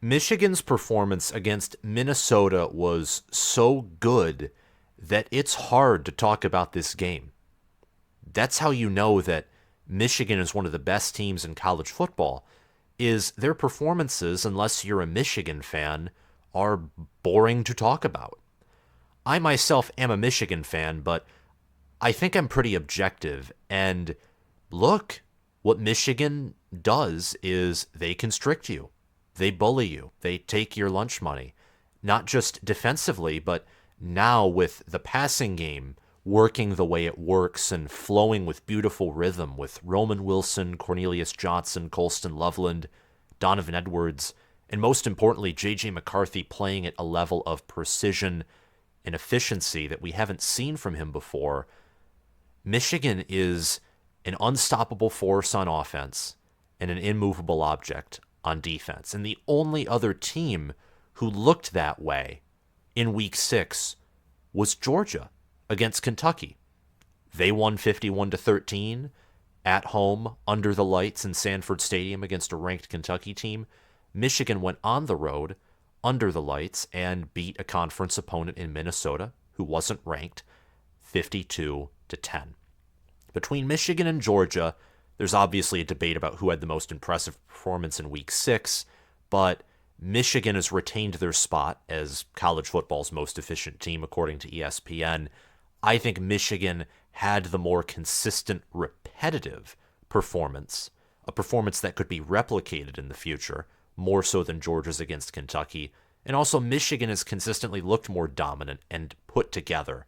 Michigan's performance against Minnesota was so good that it's hard to talk about this game. That's how you know that Michigan is one of the best teams in college football, is their performances, unless you're a Michigan fan, are boring to talk about. I myself am a Michigan fan, but I think I'm pretty objective. And look, what Michigan does is they constrict you. They bully you. They take your lunch money. Not just defensively, but now with the passing game working the way it works and flowing with beautiful rhythm with Roman Wilson, Cornelius Johnson, Colston Loveland, Donovan Edwards, and most importantly, JJ McCarthy playing at a level of precision and efficiency that we haven't seen from him before. Michigan is an unstoppable force on offense and an immovable object on defense. And the only other team who looked that way in week 6 was Georgia against Kentucky. They won 51-13 at home under the lights in Sanford Stadium against a ranked Kentucky team. Michigan went on the road under the lights and beat a conference opponent in Minnesota who wasn't ranked 52-10. Between Michigan and Georgia, there's obviously a debate about who had the most impressive performance in week 6, but Michigan has retained their spot as college football's most efficient team according to ESPN. I think Michigan had the more consistent, repetitive performance, a performance that could be replicated in the future, more so than Georgia's against Kentucky. And also Michigan has consistently looked more dominant and put together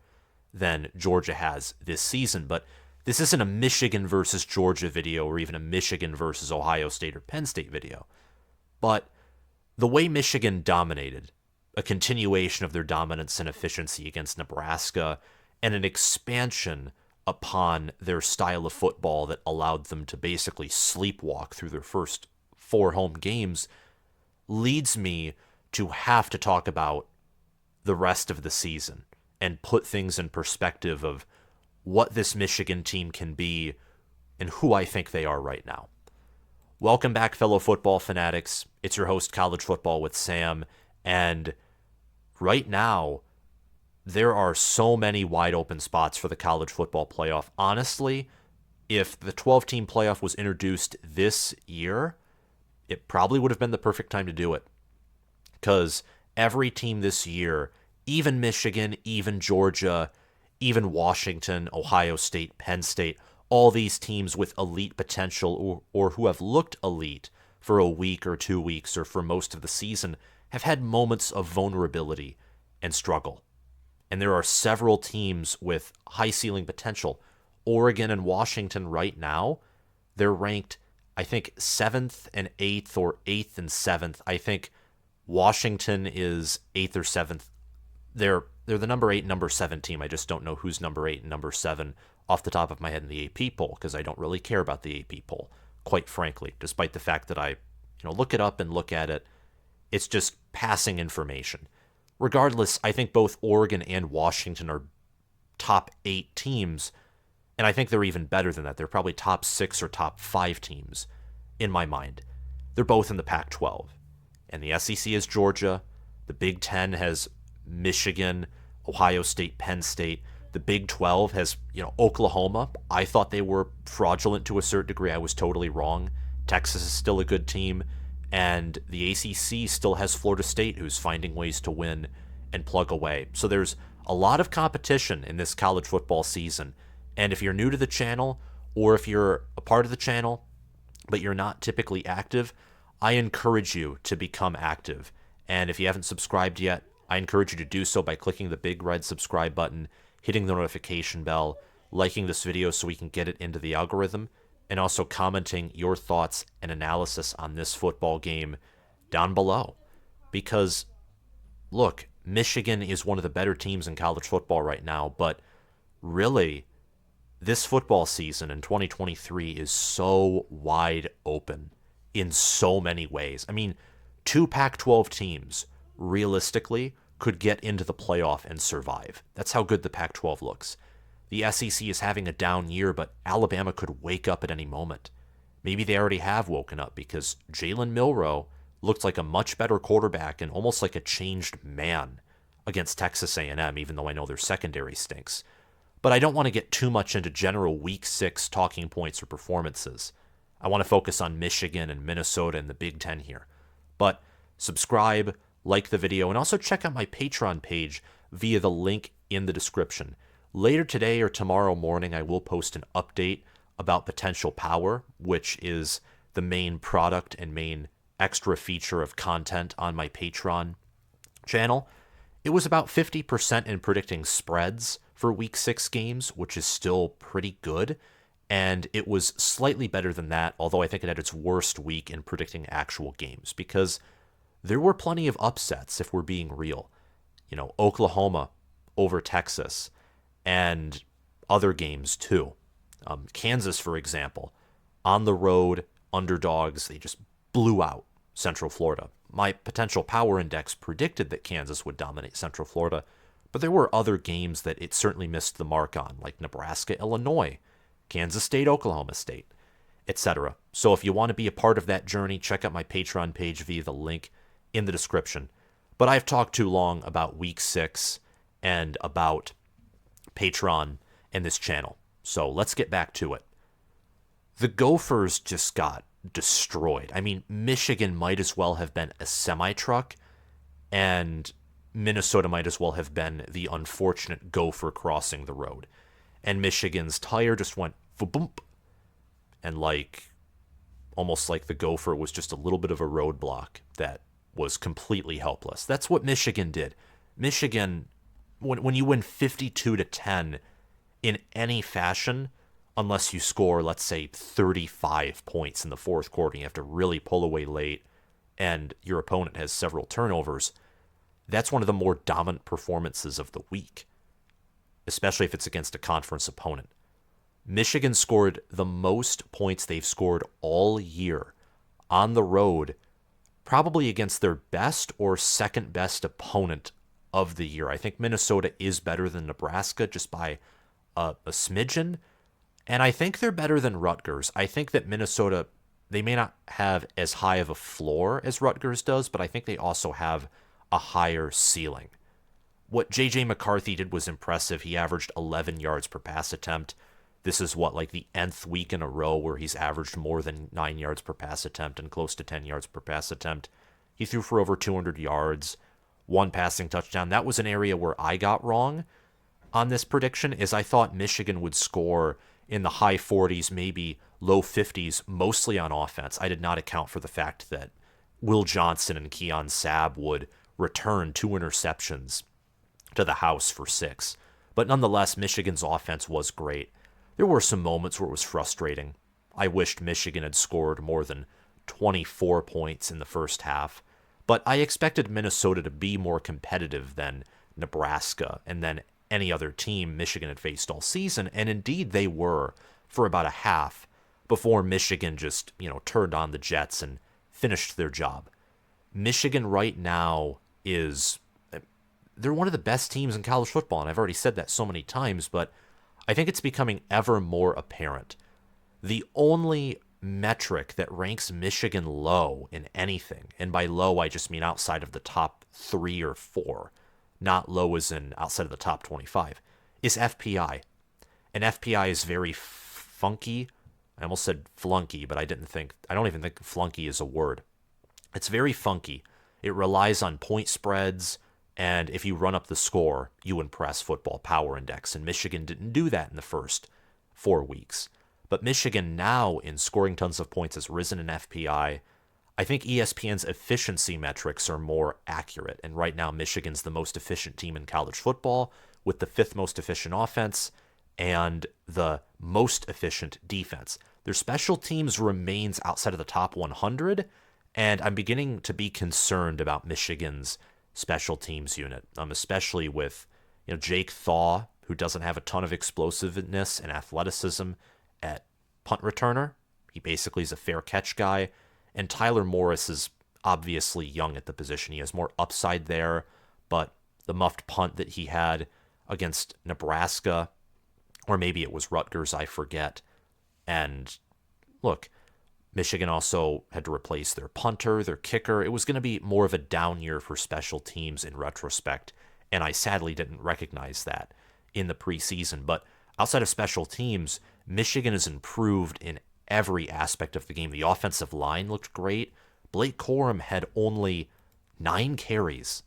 than Georgia has this season. But this isn't a Michigan versus Georgia video or even a Michigan versus Ohio State or Penn State video. But the way Michigan dominated, a continuation of their dominance and efficiency against Nebraska, and an expansion upon their style of football that allowed them to basically sleepwalk through their first 4 home games, leads me to have to talk about the rest of the season and put things in perspective of what this Michigan team can be and who I think they are right now. Welcome back, fellow football fanatics. It's your host, College Football with Sam, and right now, there are so many wide open spots for the college football playoff. Honestly, if the 12-team playoff was introduced this year, it probably would have been the perfect time to do it. Because every team this year, even Michigan, even Georgia, even Washington, Ohio State, Penn State, all these teams with elite potential or who have looked elite for a week or 2 weeks or for most of the season have had moments of vulnerability and struggle. And there are several teams with high ceiling potential. Oregon and Washington right now, they're ranked, I think, 7th and 8th or 8th and 7th. I think Washington is 8th or 7th. They're the number 8 and number 7 team. I just don't know who's number 8 and number 7 off the top of my head in the AP poll, because I don't really care about the AP poll, quite frankly, despite the fact that I look it up and look at it. It's just passing information. Regardless, I think both Oregon and Washington are top 8 teams, and I think they're even better than that. They're probably top 6 or top 5 teams in my mind. They're both in the Pac-12. And the SEC is Georgia. The Big Ten has Michigan, Ohio State, Penn State. The Big 12 has, Oklahoma. I thought they were fraudulent to a certain degree. I was totally wrong. Texas is still a good team. And the ACC still has Florida State, who's finding ways to win and plug away. So there's a lot of competition in this college football season. And if you're new to the channel, or if you're a part of the channel, but you're not typically active, I encourage you to become active. And if you haven't subscribed yet, I encourage you to do so by clicking the big red subscribe button, hitting the notification bell, liking this video so we can get it into the algorithm, and also commenting your thoughts and analysis on this football game down below. Because, look, Michigan is one of the better teams in college football right now, but really, this football season in 2023 is so wide open in so many ways. I mean, 2 Pac-12 teams, realistically, could get into the playoff and survive. That's how good the Pac-12 looks. The SEC is having a down year, but Alabama could wake up at any moment. Maybe they already have woken up because Jalen Milroe looked like a much better quarterback and almost like a changed man against Texas A&M, even though I know their secondary stinks. But I don't want to get too much into general Week 6 talking points or performances. I want to focus on Michigan and Minnesota and the Big Ten here. But subscribe, like the video, and also check out my Patreon page via the link in the description. Later today or tomorrow morning, I will post an update about Potential Power, which is the main product and main extra feature of content on my Patreon channel. It was about 50% in predicting spreads for Week 6 games, which is still pretty good. And it was slightly better than that, although I think it had its worst week in predicting actual games, because there were plenty of upsets, if we're being real. You know, Oklahoma over Texas and other games too. Kansas, for example, on the road, underdogs, they just blew out Central Florida. My Potential Power Index predicted that Kansas would dominate Central Florida, but there were other games that it certainly missed the mark on, like Nebraska, Illinois, Kansas State, Oklahoma State, etc. So if you want to be a part of that journey, check out my Patreon page via the link in the description. But I've talked too long about Week 6 and about Patreon and this channel. So let's get back to it. The Gophers just got destroyed. I mean, Michigan might as well have been a semi-truck, and Minnesota might as well have been the unfortunate Gopher crossing the road. And Michigan's tire just went boomp, and almost like the Gopher was just a little bit of a roadblock that was completely helpless. That's what Michigan did. Michigan, when you win 52-10 in any fashion, unless you score, let's say, 35 points in the fourth quarter, you have to really pull away late, and your opponent has several turnovers, that's one of the more dominant performances of the week, especially if it's against a conference opponent. Michigan scored the most points they've scored all year on the road, probably against their best or second best opponent of the year. I think Minnesota is better than Nebraska just by a smidgen, and I think they're better than Rutgers. I think that Minnesota, they may not have as high of a floor as Rutgers does, but I think they also have a higher ceiling. What JJ McCarthy did was impressive. He averaged 11 yards per pass attempt. This is like the nth week in a row where he's averaged more than 9 yards per pass attempt and close to 10 yards per pass attempt. He threw for over 200 yards, 1 passing touchdown. That was an area where I got wrong on this prediction, is I thought Michigan would score in the high 40s, maybe low 50s, mostly on offense. I did not account for the fact that Will Johnson and Keon Sabb would return 2 interceptions to the house for 6. But nonetheless, Michigan's offense was great. There were some moments where it was frustrating. I wished Michigan had scored more than 24 points in the first half, but I expected Minnesota to be more competitive than Nebraska and then any other team Michigan had faced all season, and indeed they were for about a half before Michigan just, turned on the jets and finished their job. Michigan right now they're one of the best teams in college football, and I've already said that so many times, but I think it's becoming ever more apparent. The only metric that ranks Michigan low in anything, and by low I just mean outside of the top 3 or 4, not low as in outside of the top 25, is FPI. And FPI is very funky. I almost said flunky, but I don't even think flunky is a word. It's very funky. It relies on point spreads, and if you run up the score, you impress Football Power Index. And Michigan didn't do that in the first 4 weeks. But Michigan now, in scoring tons of points, has risen in FPI. I think ESPN's efficiency metrics are more accurate, and right now Michigan's the most efficient team in college football, with the 5th most efficient offense and the most efficient defense. Their special teams remains outside of the top 100, and I'm beginning to be concerned about Michigan's special teams unit, especially with Jake Thaw, who doesn't have a ton of explosiveness and athleticism at punt returner. He basically is a fair catch guy. And Tyler Morris is obviously young at the position. He has more upside there, but the muffed punt that he had against Nebraska, or maybe it was Rutgers, I forget. And look, Michigan also had to replace their punter, their kicker. It was going to be more of a down year for special teams in retrospect, and I sadly didn't recognize that in the preseason. But outside of special teams, Michigan has improved in every aspect of the game. The offensive line looked great. Blake Corum had only 9 carries,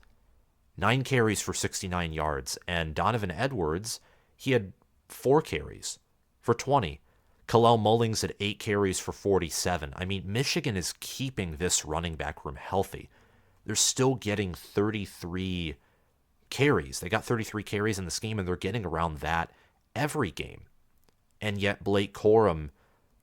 9 carries for 69 yards, and Donovan Edwards, he had 4 carries for 20. Kalel Mullings had 8 carries for 47. I mean, Michigan is keeping this running back room healthy. They're still getting 33 carries. They got 33 carries in this game, and they're getting around that every game. And yet Blake Corum,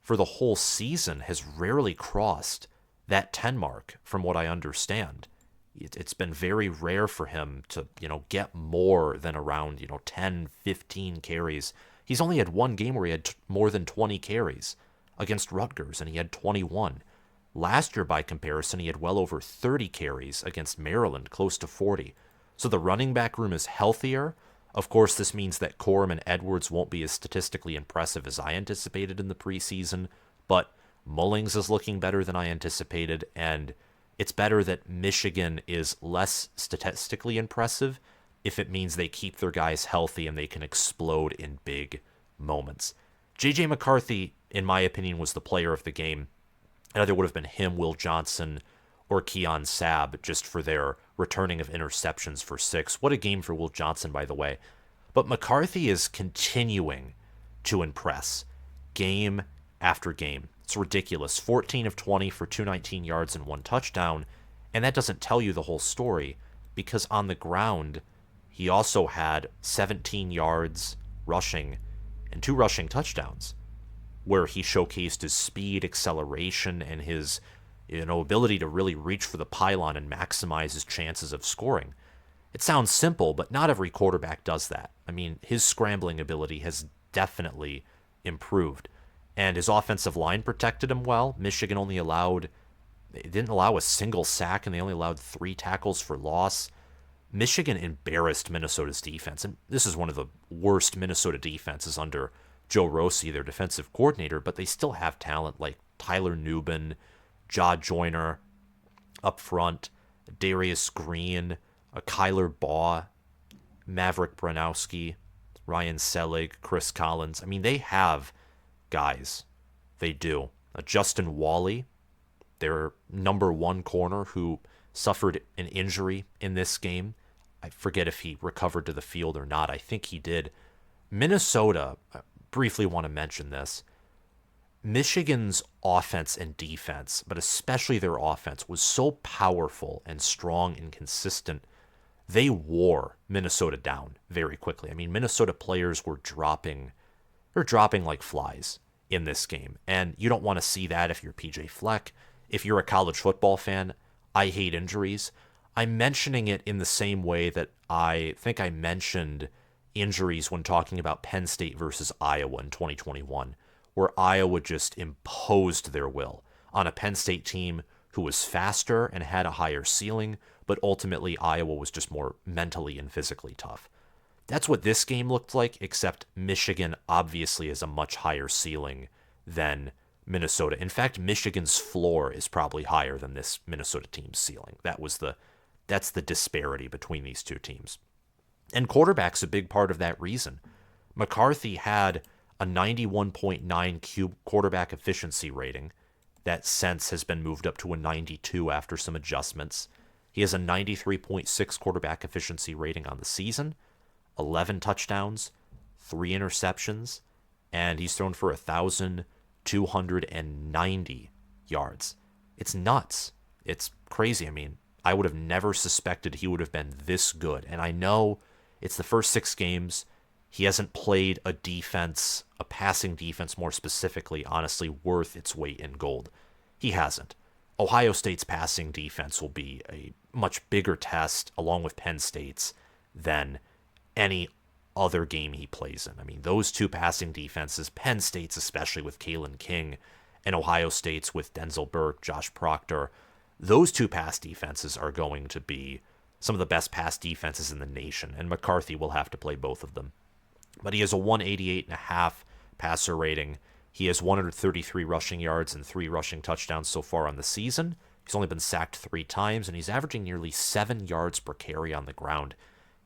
for the whole season, has rarely crossed that 10 mark, from what I understand. It's been very rare for him to, get more than around, 10, 15 carries. He's only had one game where he had more than 20 carries against Rutgers, and he had 21. Last year, by comparison, he had well over 30 carries against Maryland, close to 40. So the running back room is healthier. Of course, this means that Corum and Edwards won't be as statistically impressive as I anticipated in the preseason, but Mullings is looking better than I anticipated, and it's better that Michigan is less statistically impressive if it means they keep their guys healthy and they can explode in big moments. JJ McCarthy, in my opinion, was the player of the game. It either would have been him, Will Johnson, or Keon Sabb, just for their returning of interceptions for 6. What a game for Will Johnson, by the way. But McCarthy is continuing to impress game after game. It's ridiculous. 14 of 20 for 219 yards and 1 touchdown. And that doesn't tell you the whole story, because on the ground, he also had 17 yards rushing and 2 rushing touchdowns, where he showcased his speed, acceleration, and his ability to really reach for the pylon and maximize his chances of scoring. It sounds simple, but not every quarterback does that. I mean, his scrambling ability has definitely improved, and his offensive line protected him well. Michigan they didn't allow a single sack, and they only allowed 3 tackles for loss. Michigan embarrassed Minnesota's defense, and this is one of the worst Minnesota defenses under Joe Rossi, their defensive coordinator, but they still have talent like Tyler Nubin, Ja Joyner up front, Darius Green, Kyler Baugh, Maverick Branowski, Ryan Selig, Chris Collins. I mean, they have guys. They do. Justin Wally, their number 1 corner, who suffered an injury in this game. I forget if he recovered to the field or not. I think he did. Minnesota, I briefly want to mention this. Michigan's offense and defense, but especially their offense, was so powerful and strong and consistent. They wore Minnesota down very quickly. I mean, Minnesota players were dropping like flies in this game. And you don't want to see that if you're PJ Fleck. If you're a college football fan, I hate injuries. I'm mentioning it in the same way that I think I mentioned injuries when talking about Penn State versus Iowa in 2021, where Iowa just imposed their will on a Penn State team who was faster and had a higher ceiling, but ultimately Iowa was just more mentally and physically tough. That's what this game looked like, except Michigan obviously has a much higher ceiling than Minnesota. In fact, Michigan's floor is probably higher than this Minnesota team's ceiling. That's the disparity between these two teams. And quarterback's a big part of that reason. McCarthy had a 91.9 quarterback efficiency rating. That since has been moved up to a 92 after some adjustments. He has a 93.6 quarterback efficiency rating on the season, 11 touchdowns, 3 interceptions, and he's thrown for 1,290 yards. It's nuts. It's crazy. I mean, I would have never suspected he would have been this good. And I know it's the first 6 games. He hasn't played a defense, a passing defense more specifically, honestly, worth its weight in gold. He hasn't. Ohio State's passing defense will be a much bigger test, along with Penn State's, than any other game he plays in. I mean, those 2 passing defenses, Penn State's especially with Kalen King, and Ohio State's with Denzel Burke, Josh Proctor, those 2 pass defenses are going to be some of the best pass defenses in the nation, and McCarthy will have to play both of them. But he has a 188.5 passer rating, He has 133 rushing yards and 3 rushing touchdowns so far on the season. He's only been sacked 3 times, and he's averaging nearly 7 yards per carry on the ground.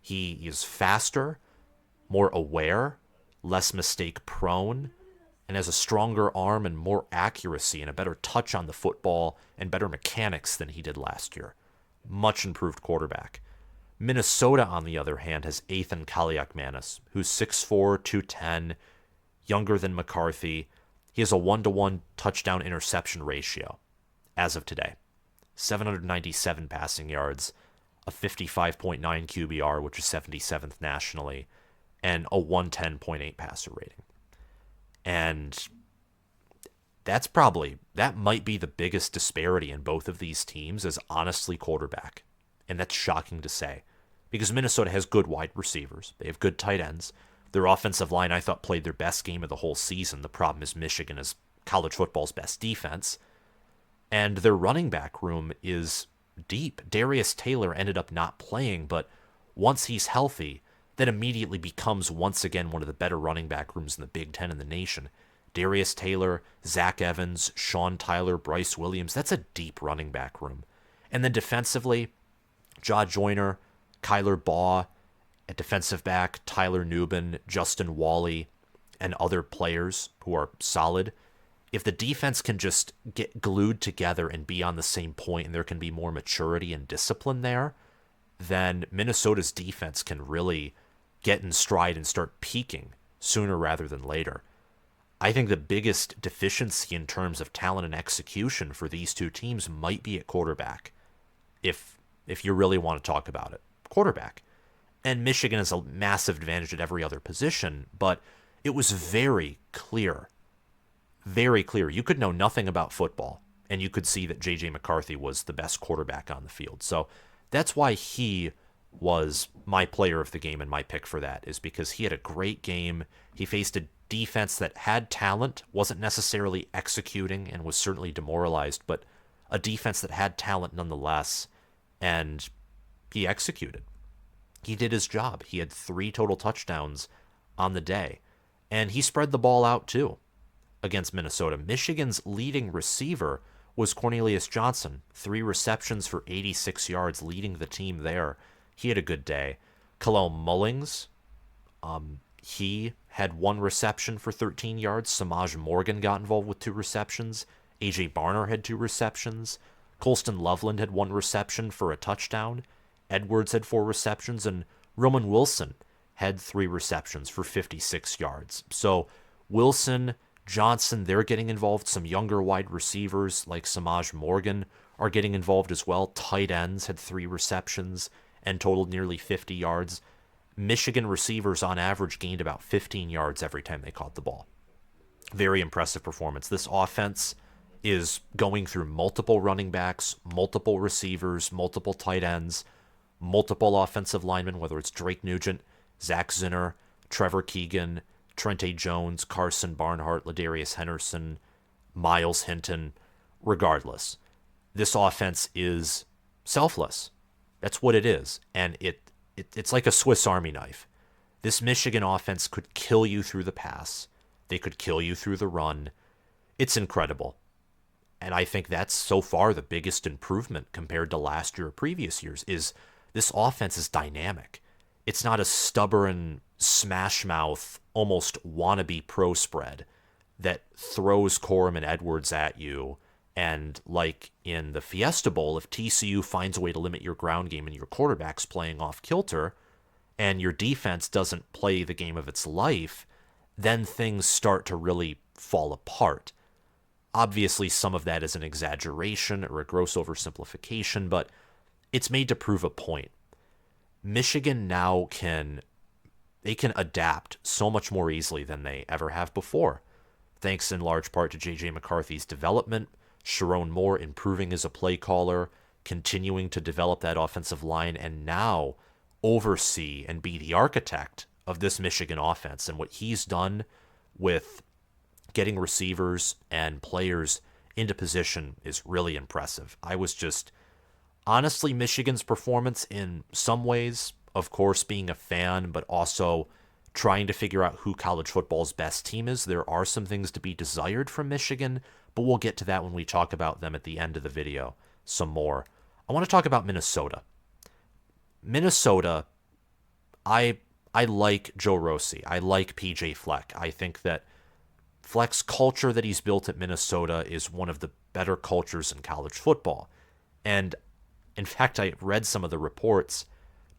He is faster, more aware, less mistake prone, and has a stronger arm and more accuracy and a better touch on the football and better mechanics than he did last year. Much improved quarterback. Minnesota, on the other hand, has Athan Kaliakmanis, who's 6'4", 210, younger than McCarthy. He has a 1-to-1 touchdown interception ratio as of today. 797 passing yards, a 55.9 QBR, which is 77th nationally, and a 110.8 passer rating. And that might be the biggest disparity in both of these teams is honestly quarterback. And that's shocking to say because Minnesota has good wide receivers. They have good tight ends. Their offensive line, I thought, played their best game of the whole season. The problem is Michigan is college football's best defense. And their running back room is deep. Darius Taylor ended up not playing, but once he's healthy, that immediately becomes once again one of the better running back rooms in the Big Ten in the nation. Darius Taylor, Zach Evans, Sean Tyler, Bryce Williams, that's a deep running back room. And then defensively, Jaw Joyner, Kyler Baugh at defensive back, Tyler Nubin, Justin Wally, and other players who are solid. If the defense can just get glued together and be on the same point and there can be more maturity and discipline there, then Minnesota's defense can really get in stride and start peaking sooner rather than later. I think the biggest deficiency in terms of talent and execution for these two teams might be at quarterback, if you really want to talk about it. Quarterback. And Michigan has a massive advantage at every other position, but it was very clear. Very clear. You could know nothing about football, and you could see that JJ McCarthy was the best quarterback on the field. So that's why he was my player of the game and my pick for that, is because he had a great game. He faced a defense that had talent, wasn't necessarily executing, and was certainly demoralized, but a defense that had talent nonetheless, and he executed. He did his job. He had 3 total touchdowns on the day, and he spread the ball out too against Minnesota. Michigan's leading receiver was Cornelius Johnson, 3 receptions for 86 yards, leading the team there. He had a good day. Kalel Mullings, he had 1 reception for 13 yards. Samaj Morgan got involved with 2 receptions. A.J. Barner had 2 receptions. Colston Loveland had 1 reception for a touchdown. Edwards had 4 receptions, and Roman Wilson had 3 receptions for 56 yards. So Wilson, Johnson, they're getting involved. Some younger wide receivers like Samaj Morgan are getting involved as well. Tight ends had 3 receptions and totaled nearly 50 yards. Michigan receivers on average gained about 15 yards every time they caught the ball. Very impressive performance. This offense is going through multiple running backs, multiple receivers, multiple tight ends, multiple offensive linemen, whether it's Drake Nugent, Zach Zinner, Trevor Keegan, Trente Jones, Carson Barnhart, Ladarius Henderson, Miles Hinton. Regardless, this offense is selfless. That's what it is. And it's like a Swiss Army knife. This Michigan offense could kill you through the pass. They could kill you through the run. It's incredible. And I think that's so far the biggest improvement compared to last year or previous years is this offense is dynamic. It's not a stubborn, smash mouth, almost wannabe pro spread that throws Corum and Edwards at you. And like in the Fiesta Bowl, if TCU finds a way to limit your ground game and your quarterback's playing off kilter and your defense doesn't play the game of its life, then things start to really fall apart. Obviously, some of that is an exaggeration or a gross oversimplification, but it's made to prove a point. Michigan now can adapt so much more easily than they ever have before, thanks in large part to JJ McCarthy's development, Sharon Moore improving as a play caller, continuing to develop that offensive line, and now oversee and be the architect of this Michigan offense. And what he's done with getting receivers and players into position is really impressive. I was just, honestly, Michigan's performance in some ways, of course, being a fan, but also trying to figure out who college football's best team is. There are some things to be desired from Michigan, but we'll get to that when we talk about them at the end of the video some more. I want to talk about Minnesota. Minnesota, I like Joe Rossi. I like PJ Fleck. I think that Fleck's culture that he's built at Minnesota is one of the better cultures in college football. And in fact, I read some of the reports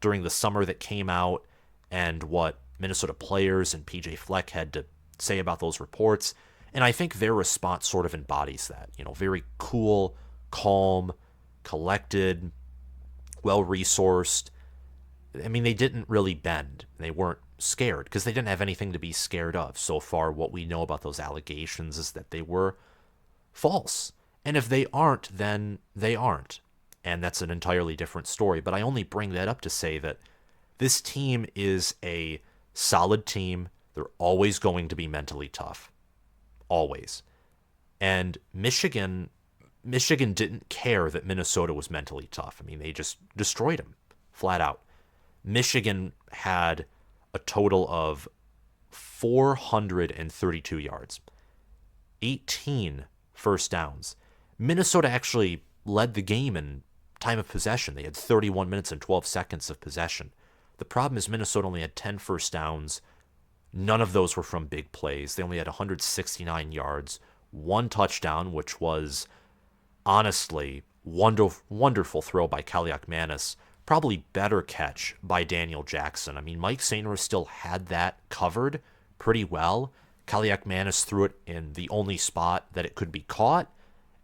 during the summer that came out and what Minnesota players and PJ Fleck had to say about those reports. And I think their response sort of embodies that. Very cool, calm, collected, well-resourced. I mean, they didn't really bend. They weren't scared because they didn't have anything to be scared of. So far, what we know about those allegations is that they were false. And if they aren't, then they aren't. And that's an entirely different story. But I only bring that up to say that this team is a solid team. They're always going to be mentally tough. Always. And Michigan didn't care that Minnesota was mentally tough. I mean, they just destroyed them, flat out. Michigan had a total of 432 yards, 18 first downs. Minnesota actually led the game in time of possession. They had 31 minutes and 12 seconds of possession. The problem is Minnesota only had 10 first downs. None of those were from big plays. They only had 169 yards, one touchdown, which was honestly wonderful throw by Kaliakmanis. Probably better catch by Daniel Jackson. I mean, Mike Sainer still had that covered pretty well. Kaliakmanis threw it in the only spot that it could be caught,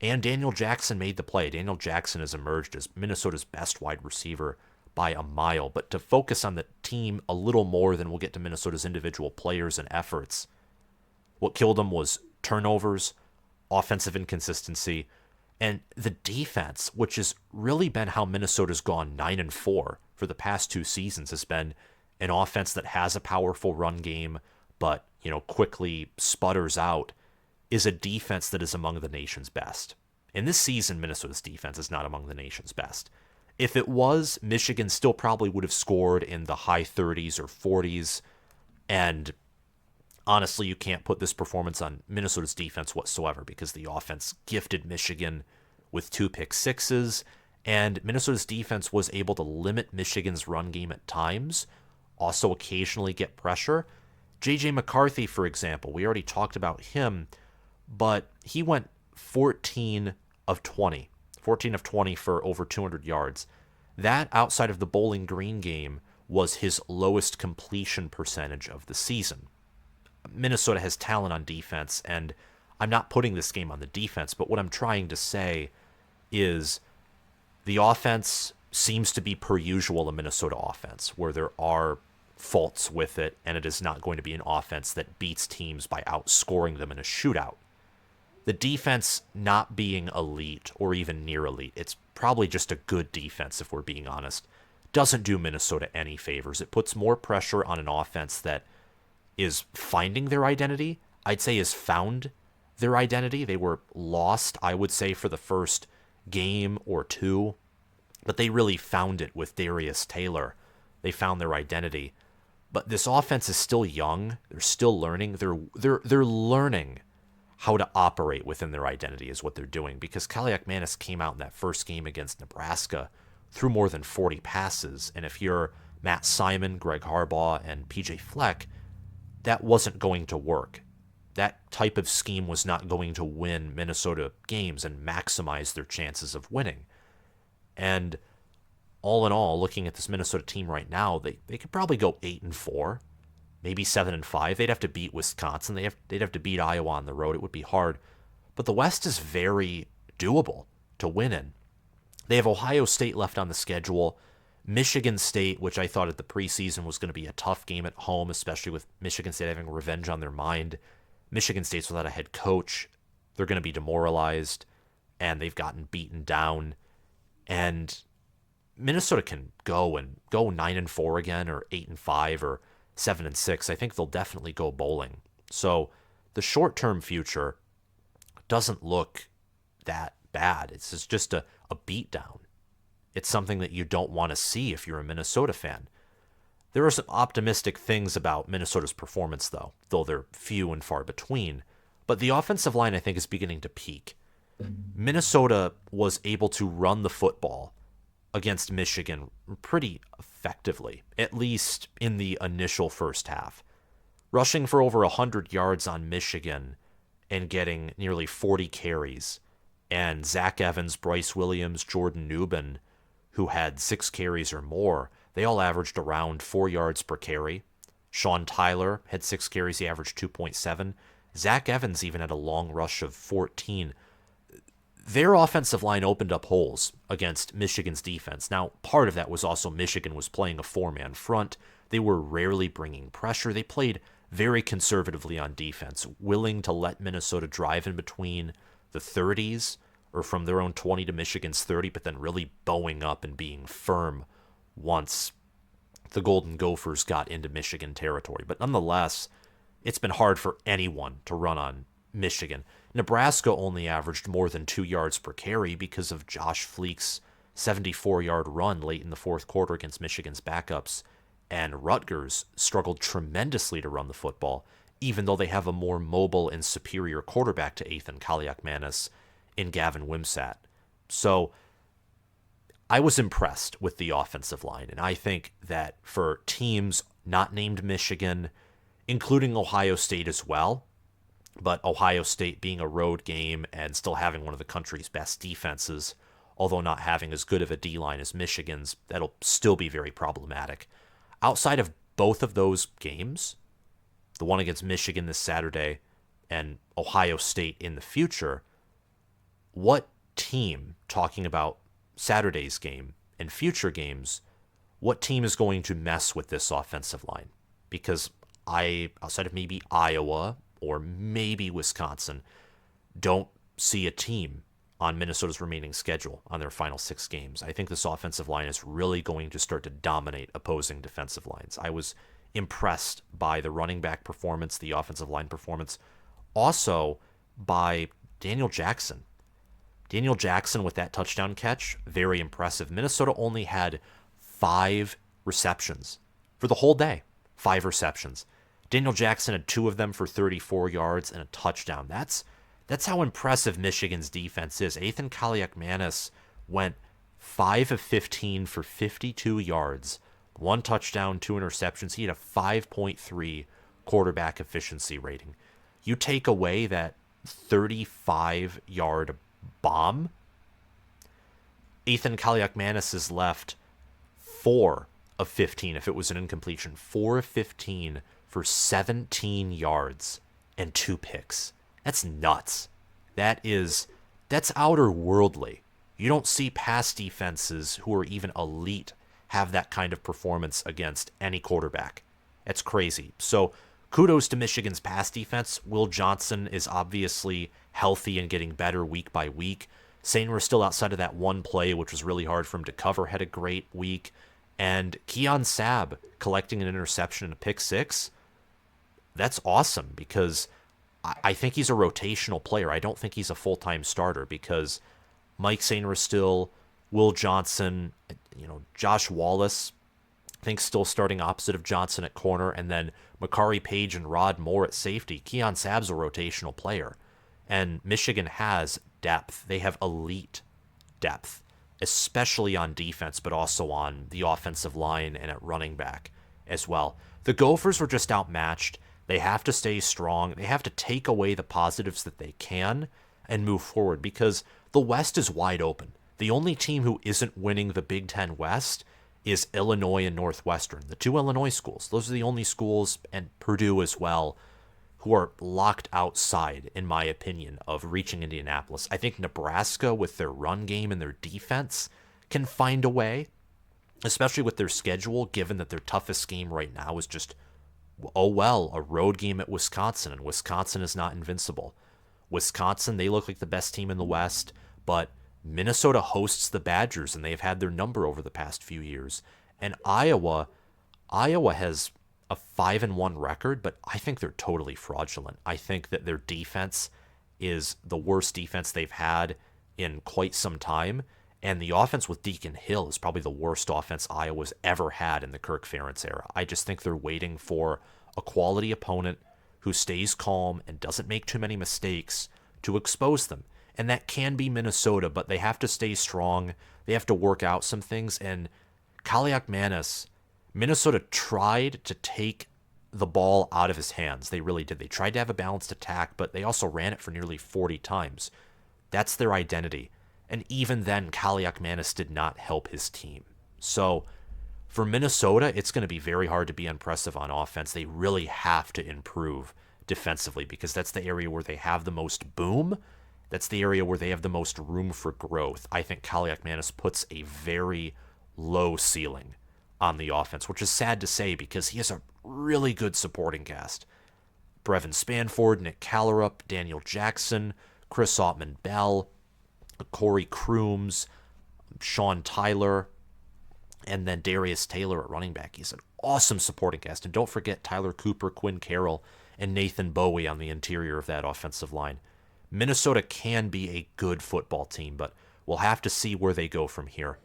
and Daniel Jackson made the play. Daniel Jackson has emerged as Minnesota's best wide receiver by a mile. But to focus on the team a little more than we'll get to Minnesota's individual players and efforts, what killed them was turnovers, offensive inconsistency, and the defense, which has really been how Minnesota's gone 9-4 for the past two seasons, has been an offense that has a powerful run game, but quickly sputters out, is a defense that is among the nation's best. In this season, Minnesota's defense is not among the nation's best. If it was, Michigan still probably would have scored in the high 30s or 40s, and honestly, you can't put this performance on Minnesota's defense whatsoever because the offense gifted Michigan with 2 pick sixes, and Minnesota's defense was able to limit Michigan's run game at times, also occasionally get pressure. JJ McCarthy, for example, we already talked about him, but he went 14 of 20 for over 200 yards. That, outside of the Bowling Green game, was his lowest completion percentage of the season. Minnesota has talent on defense, and I'm not putting this game on the defense, but what I'm trying to say is the offense seems to be per usual a Minnesota offense, where there are faults with it, and it is not going to be an offense that beats teams by outscoring them in a shootout. The defense not being elite or even near elite, it's probably just a good defense if we're being honest, doesn't do Minnesota any favors. It puts more pressure on an offense that is finding their identity. I'd say has found their identity. They were lost, I would say, for the first game or two, but they really found it with Darius Taylor. They found their identity. But this offense is still young. They're still learning. They're learning how to operate within their identity is what they're doing, because Kaliakmanis came out in that first game against Nebraska, threw more than 40 passes, and if you're Matt Simon, Greg Harbaugh, and PJ Fleck, that wasn't going to work. That type of scheme was not going to win Minnesota games and maximize their chances of winning. And all in all, looking at this Minnesota team right now, they could probably go 8-4, maybe 7-5. They'd have to beat Wisconsin. They'd have to beat Iowa on the road. It would be hard. But the West is very doable to win in. They have Ohio State left on the schedule. Michigan State, which I thought at the preseason was going to be a tough game at home, especially with Michigan State having revenge on their mind. Michigan State's without a head coach. They're going to be demoralized, and they've gotten beaten down. And Minnesota can go 9-4 again, or 8-5, or 7-6. I think they'll definitely go bowling. So the short-term future doesn't look that bad. It's just a beatdown. It's something that you don't want to see if you're a Minnesota fan. There are some optimistic things about Minnesota's performance, though they're few and far between. But the offensive line, I think, is beginning to peak. Minnesota was able to run the football against Michigan pretty effectively, at least in the initial first half. Rushing for over 100 yards on Michigan and getting nearly 40 carries. And Zach Evans, Bryce Williams, Jordan Newman, who had 6 carries or more, they all averaged around 4 yards per carry. Sean Tyler had 6 carries, he averaged 2.7. Zach Evans even had a long rush of 14. Their offensive line opened up holes against Michigan's defense. Now, part of that was also Michigan was playing a 4-man front. They were rarely bringing pressure. They played very conservatively on defense, willing to let Minnesota drive in between the 30s or from their own 20 to Michigan's 30, but then really bowing up and being firm once the Golden Gophers got into Michigan territory. But nonetheless, it's been hard for anyone to run on Michigan. Nebraska only averaged more than 2 yards per carry because of Josh Fleck's 74-yard run late in the fourth quarter against Michigan's backups. And Rutgers struggled tremendously to run the football, even though they have a more mobile and superior quarterback to Athan Kaliakmanis in Gavin Wimsatt. So I was impressed with the offensive line, and I think that for teams not named Michigan, including Ohio State as well, but Ohio State being a road game and still having one of the country's best defenses, although not having as good of a D-line as Michigan's, that'll still be very problematic. Outside of both of those games, the one against Michigan this Saturday and Ohio State in the future, what team, talking about Saturday's game and future games, what team is going to mess with this offensive line? Because outside of maybe Iowa or maybe Wisconsin, don't see a team on Minnesota's remaining schedule on their final 6 games. I think this offensive line is really going to start to dominate opposing defensive lines. I was impressed by the running back performance, the offensive line performance, also by Daniel Jackson. Daniel Jackson with that touchdown catch, very impressive. Minnesota only had 5 receptions for the whole day. 5 receptions. Daniel Jackson had 2 of them for 34 yards and a touchdown. That's how impressive Michigan's defense is. Athan Kaliakmanis went 5 of 15 for 52 yards, 1 touchdown, 2 interceptions. He had a 5.3 quarterback efficiency rating. You take away that 35-yard bomb, Athan Kaliakmanis is left 4 of 15 if it was an incompletion. 4 of 15 for 17 yards and 2 picks. That's nuts. That's outer worldly. You don't see pass defenses who are even elite have that kind of performance against any quarterback. That's crazy. So kudos to Michigan's pass defense. Will Johnson is obviously healthy and getting better week by week. Sainer is still outside of that one play, which was really hard for him to cover, had a great week. And Keon Sabb collecting an interception and a pick 6. That's awesome because I think he's a rotational player. I don't think he's a full-time starter because Mike Sainer is still, Will Johnson, Josh Wallace, I think still starting opposite of Johnson at corner, and then Makari Page and Rod Moore at safety. Keon Sabb's a rotational player. And Michigan has depth. They have elite depth, especially on defense, but also on the offensive line and at running back as well. The Gophers were just outmatched. They have to stay strong. They have to take away the positives that they can and move forward because the West is wide open. The only team who isn't winning the Big Ten West is Illinois and Northwestern, the 2 Illinois schools. Those are the only schools, and Purdue as well, who are locked outside, in my opinion, of reaching Indianapolis. I think Nebraska, with their run game and their defense, can find a way, especially with their schedule, given that their toughest game right now is just a road game at Wisconsin, and Wisconsin is not invincible. Wisconsin, they look like the best team in the West, but Minnesota hosts the Badgers, and they've had their number over the past few years. And Iowa has a 5-1 record, but I think they're totally fraudulent. I think that their defense is the worst defense they've had in quite some time, And the offense with Deacon Hill is probably the worst offense Iowa's ever had in the Kirk Ferentz era. I just think they're waiting for a quality opponent who stays calm and doesn't make too many mistakes to expose them. And that can be Minnesota, but they have to stay strong. They have to work out some things. And Kaliakmanis, Minnesota tried to take the ball out of his hands. They really did. They tried to have a balanced attack, but they also ran it for nearly 40 times. That's their identity. And even then, Kaliakmanis did not help his team. So for Minnesota, it's going to be very hard to be impressive on offense. They really have to improve defensively because that's the area where they have the most boom. That's the area where they have the most room for growth. I think Kaliakmanis puts a very low ceiling on the offense, which is sad to say because he has a really good supporting cast. Brevin Spanford, Nick Callerup, Daniel Jackson, Chris Ottman-Bell, Corey Crooms, Sean Tyler, and then Darius Taylor at running back. He's an awesome supporting cast. And don't forget Tyler Cooper, Quinn Carroll, and Nathan Bowie on the interior of that offensive line. Minnesota can be a good football team, but we'll have to see where they go from here.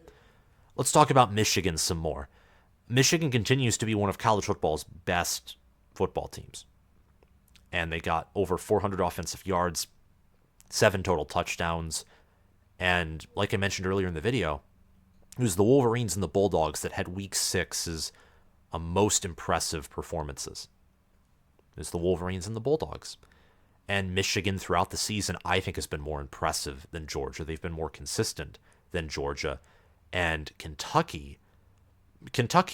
Let's talk about Michigan some more. Michigan continues to be one of college football's best football teams. And they got over 400 offensive yards, 7 total touchdowns. And like I mentioned earlier in the video, it was the Wolverines and the Bulldogs that had Week 6's most impressive performances. It was the Wolverines and the Bulldogs. And Michigan throughout the season, I think, has been more impressive than Georgia. They've been more consistent than Georgia. And Kentucky,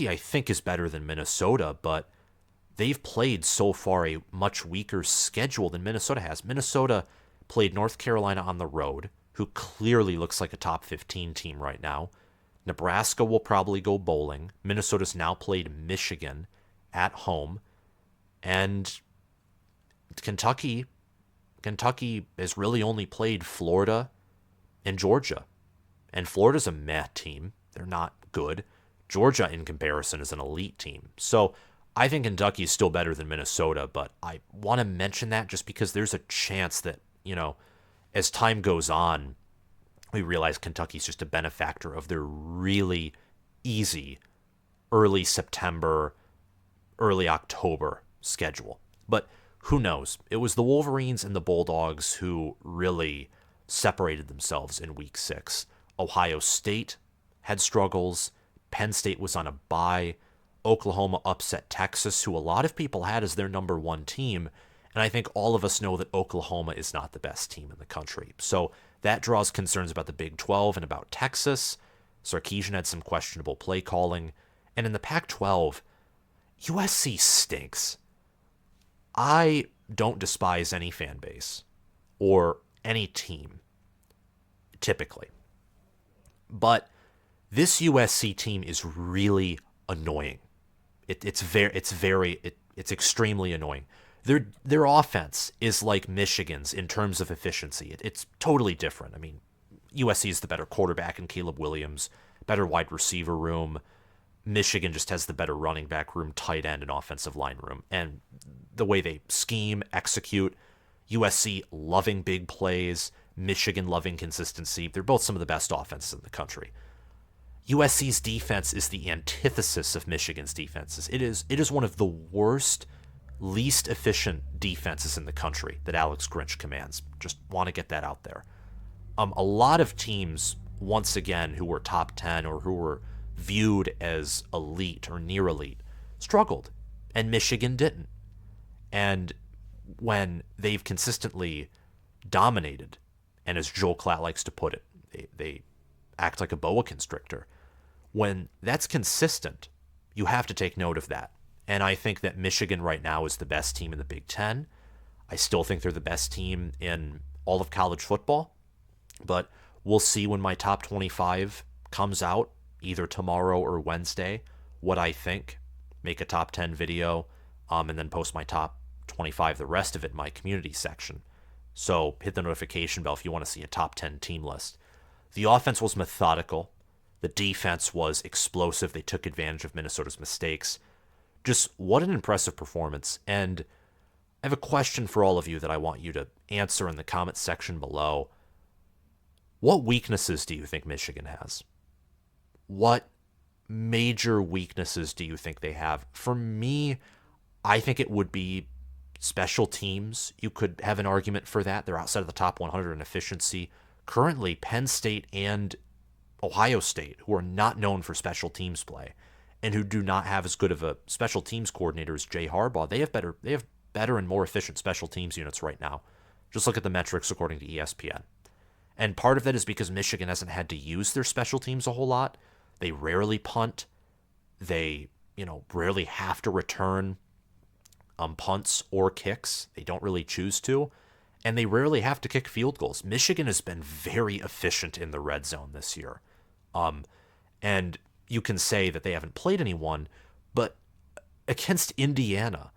I think, is better than Minnesota, but they've played so far a much weaker schedule than Minnesota has. Minnesota played North Carolina on the road, who clearly looks like a top 15 team right now. Nebraska will probably go bowling. Minnesota's now played Michigan at home. And Kentucky has really only played Florida and Georgia. And Florida's a meh team. They're not good. Georgia, in comparison, is an elite team. So I think Kentucky is still better than Minnesota, but I want to mention that just because there's a chance that, as time goes on, we realize Kentucky's just a benefactor of their really easy early September, early October schedule. But who knows? It was the Wolverines and the Bulldogs who really separated themselves in Week 6. Ohio State had struggles. Penn State was on a bye. Oklahoma upset Texas, who a lot of people had as their number 1 team. And I think all of us know that Oklahoma is not the best team in the country. So that draws concerns about the Big 12 and about Texas. Sarkisian had some questionable play calling. And in the Pac-12, USC stinks. I don't despise any fan base or any team, typically. But this USC team is really annoying. It's extremely annoying. Their offense is like Michigan's in terms of efficiency. It's totally different. I mean, USC is the better quarterback in Caleb Williams, better wide receiver room. Michigan just has the better running back room, tight end, and offensive line room. And the way they scheme, execute, USC loving big plays, Michigan loving consistency. They're both some of the best offenses in the country. USC's defense is the antithesis of Michigan's defenses. It is one of the worst, least efficient defenses in the country that Alex Grinch commands. Just want to get that out there. A lot of teams, once again, who were top 10 or who were viewed as elite or near elite, struggled, and Michigan didn't. And when they've consistently dominated, and as Joel Klatt likes to put it, they act like a boa constrictor. When that's consistent, you have to take note of that. And I think that Michigan right now is the best team in the Big Ten. I still think they're the best team in all of college football. But we'll see when my top 25 comes out, either tomorrow or Wednesday, what I think. Make a top 10 video, and then post my top 25, the rest of it in my community section. So hit the notification bell if you want to see a top 10 team list. The offense was methodical. The defense was explosive. They took advantage of Minnesota's mistakes. Just what an impressive performance. And I have a question for all of you that I want you to answer in the comment section below. What weaknesses do you think Michigan has? What major weaknesses do you think they have? For me, I think it would be special teams. You could have an argument for that. They're outside of the top 100 in efficiency. Currently, Penn State and Ohio State, who are not known for special teams play and who do not have as good of a special teams coordinator as Jay Harbaugh, they have better and more efficient special teams units right now. Just look at the metrics according to ESPN. And part of that is because Michigan hasn't had to use their special teams a whole lot. They rarely punt. They, rarely have to return punts or kicks. They don't really choose to. And they rarely have to kick field goals. Michigan has been very efficient in the red zone this year. And you can say that they haven't played anyone, but against Indiana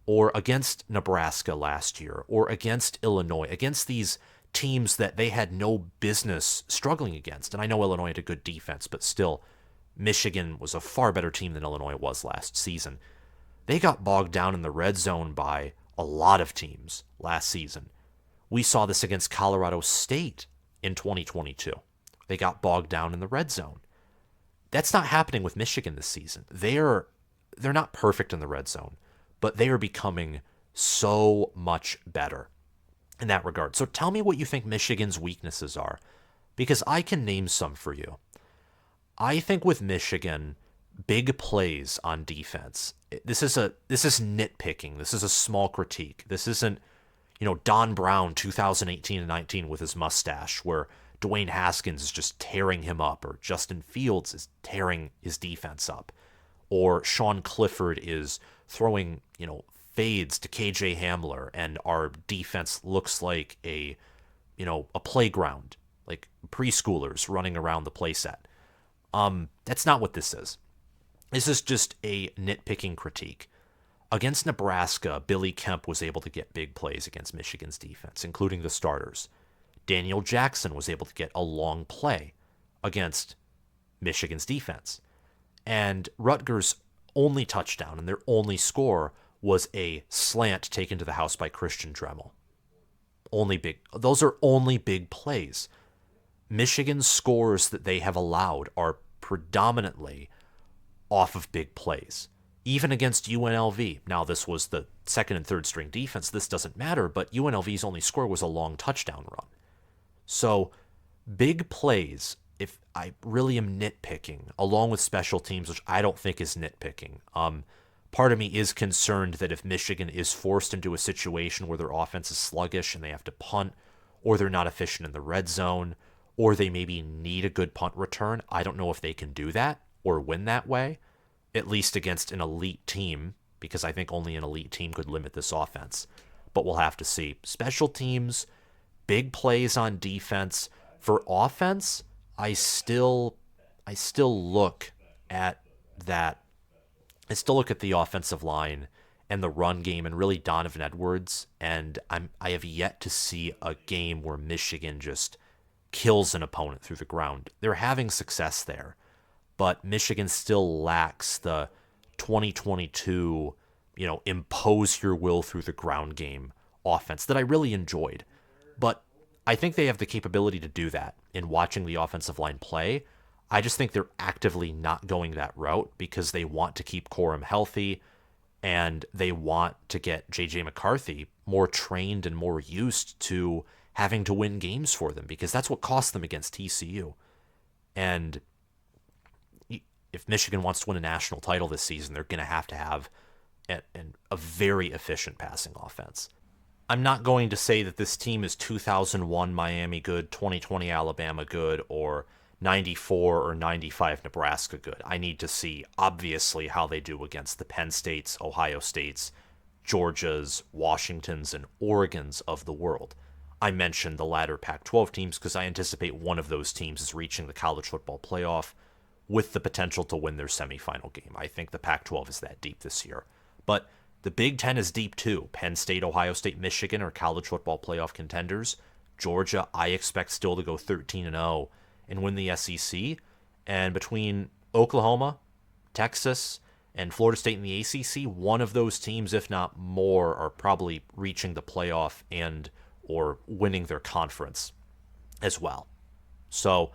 or against Nebraska last year or against Illinois, against these teams that they had no business struggling against. And I know Illinois had a good defense, but still, Michigan was a far better team than Illinois was last season. They got bogged down in the red zone by a lot of teams last season. We saw this against Colorado State in 2022. They got bogged down in the red zone. That's not happening with Michigan this season. They're not perfect in the red zone, but they are becoming so much better in that regard. So tell me what you think Michigan's weaknesses are, because I can name some for you. I think with Michigan, big plays on defense. This is nitpicking. This is a small critique. This isn't, Don Brown 2018 and 19 with his mustache where Dwayne Haskins is just tearing him up, or Justin Fields is tearing his defense up, or Sean Clifford is throwing, fades to KJ Hamler, and our defense looks like a playground, like preschoolers running around the playset. That's not what this is. This is just a nitpicking critique. Against Nebraska, Billy Kemp was able to get big plays against Michigan's defense, including the starters. Daniel Jackson was able to get a long play against Michigan's defense. And Rutgers' only touchdown and their only score was a slant taken to the house by Christian Dremel. Those are only big plays. Michigan's scores that they have allowed are predominantly off of big plays. Even against UNLV. Now, this was the second and third string defense. This doesn't matter, but UNLV's only score was a long touchdown run. So, big plays, if I really am nitpicking, along with special teams, which I don't think is nitpicking, part of me is concerned that if Michigan is forced into a situation where their offense is sluggish and they have to punt, or they're not efficient in the red zone, or they maybe need a good punt return, I don't know if they can do that or win that way, at least against an elite team, because I think only an elite team could limit this offense. But we'll have to see. Special teams, big plays on defense. For offense, I still look at that. I still look at the offensive line and the run game and really Donovan Edwards, and I have yet to see a game where Michigan just kills an opponent through the ground. They're having success there, but Michigan still lacks the 2022, impose your will through the ground game offense that I really enjoyed. But I think they have the capability to do that in watching the offensive line play. I just think they're actively not going that route because they want to keep Corum healthy and they want to get JJ McCarthy more trained and more used to having to win games for them, because that's what cost them against TCU. And if Michigan wants to win a national title this season, they're going to have a very efficient passing offense. I'm not going to say that this team is 2001 Miami good, 2020 Alabama good, or 94 or 95 Nebraska good. I need to see, obviously, how they do against the Penn States, Ohio States, Georgias, Washingtons, and Oregons of the world. I mentioned the latter Pac-12 teams because I anticipate one of those teams is reaching the college football playoff with the potential to win their semifinal game. I think the Pac-12 is that deep this year. But the Big Ten is deep too. Penn State, Ohio State, Michigan are college football playoff contenders. Georgia, I expect still to go 13-0 and win the SEC. And between Oklahoma, Texas, and Florida State in the ACC, one of those teams, if not more, are probably reaching the playoff and or winning their conference as well. So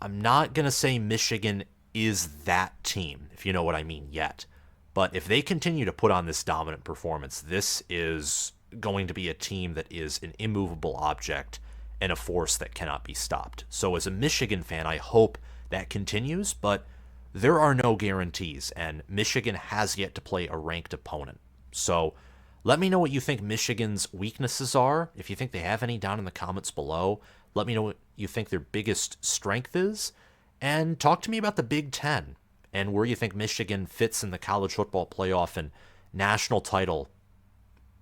I'm not going to say Michigan is that team, if you know what I mean, yet. But if they continue to put on this dominant performance, this is going to be a team that is an immovable object and a force that cannot be stopped. So as a Michigan fan, I hope that continues, but there are no guarantees, and Michigan has yet to play a ranked opponent. So let me know what you think Michigan's weaknesses are. If you think they have any, down in the comments below. Let me know what you think their biggest strength is, and talk to me about the Big Ten and where you think Michigan fits in the college football playoff and national title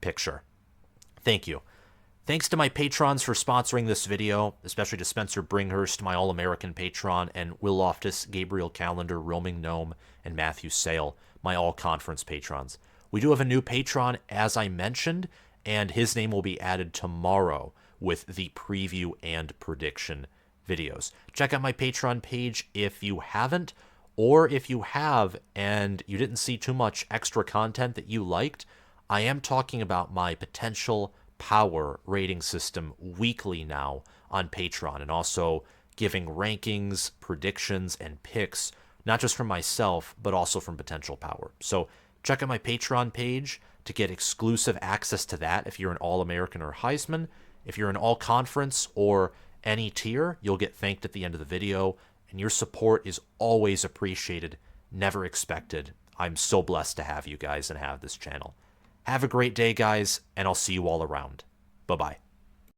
picture. Thank you. Thanks to my patrons for sponsoring this video, especially to Spencer Bringhurst, my All-American patron, and Will Loftus, Gabriel Calendar, Roaming Gnome, and Matthew Sale, my all-conference patrons. We do have a new patron, as I mentioned, and his name will be added tomorrow with the preview and prediction videos. Check out my Patreon page if you haven't, or if you have and you didn't see too much extra content that you liked. I am talking about my potential power rating system weekly now on Patreon, and also giving rankings, predictions, and picks, not just from myself, but also from potential power. So check out my Patreon page to get exclusive access to that if you're an All-American or Heisman. If you're an all-conference or any tier, you'll get thanked at the end of the video, and your support is always appreciated, never expected. I'm so blessed to have you guys and have this channel. Have a great day, guys, and I'll see you all around. Bye-bye.